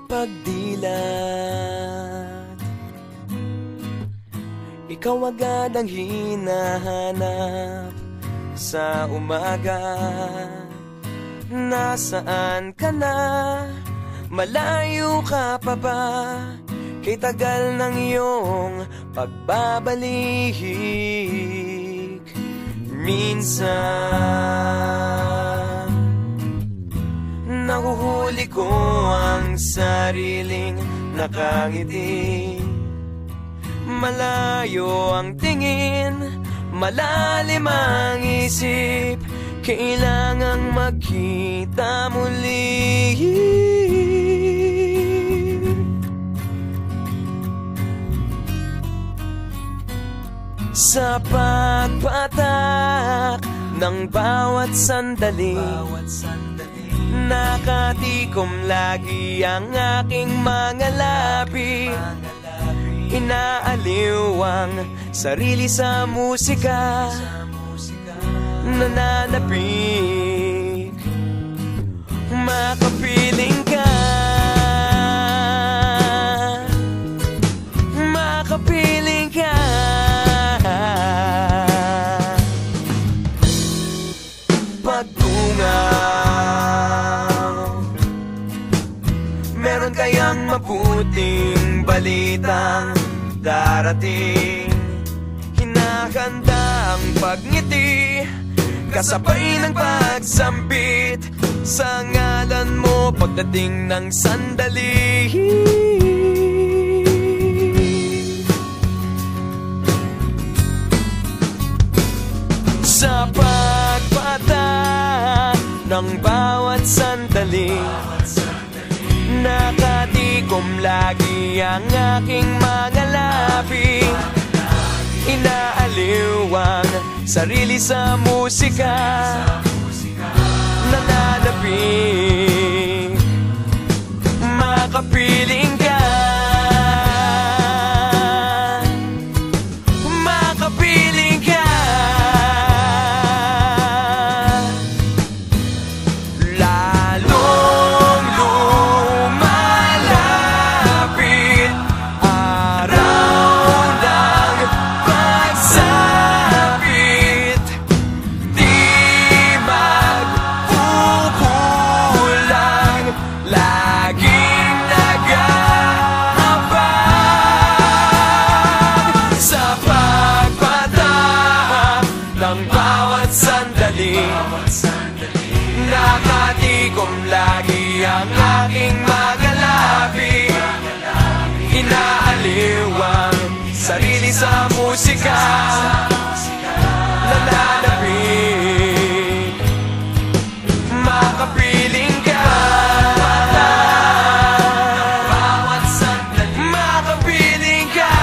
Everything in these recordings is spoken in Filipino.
pagdilat, ikaw agad ang hinahanap sa umaga. Nasaan ka na? Malayo ka pa ba? Kay tagal ng iyong pagbabalik. Minsan nahuhuli ko ang sariling nakangiti. Malayo ang tingin, malalim ang isip. Kailangang magkita muli. Sa pagpatak ng bawat sandali, nakatikom lagi ang aking mga labi. Inaaliw ang sarili sa musika, nananapik, makapiling ka, makapiling ka. Pagtungaw, meron kayang mabuting balitang darating. Hinahanda ang pagngiti, kasabay ng pagsambit sa ngalan mo pagdating ng sandali. Sa pagpatak ng bawat sandali, nakatikom lagi ang aking mga labi. Inaaliw ang sarili sa musika, nananapik, makapiling ka, makapiling ka. Lalong lumalapit araw ng pagsapit, di magkukulang, laging nag-aabang. Sa pagpatak ng bawat sandali, nakatikom lagi ang aking mga labi. Inaaliw ang sarili sa musika, nananapik, makapiling ka, makapiling ka, makapiling ka,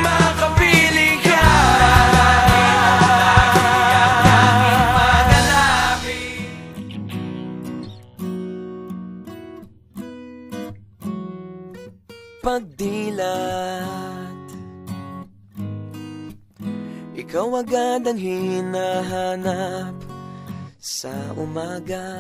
makapiling ka. Pagdilat, ikaw agad ang hinahanap sa umaga.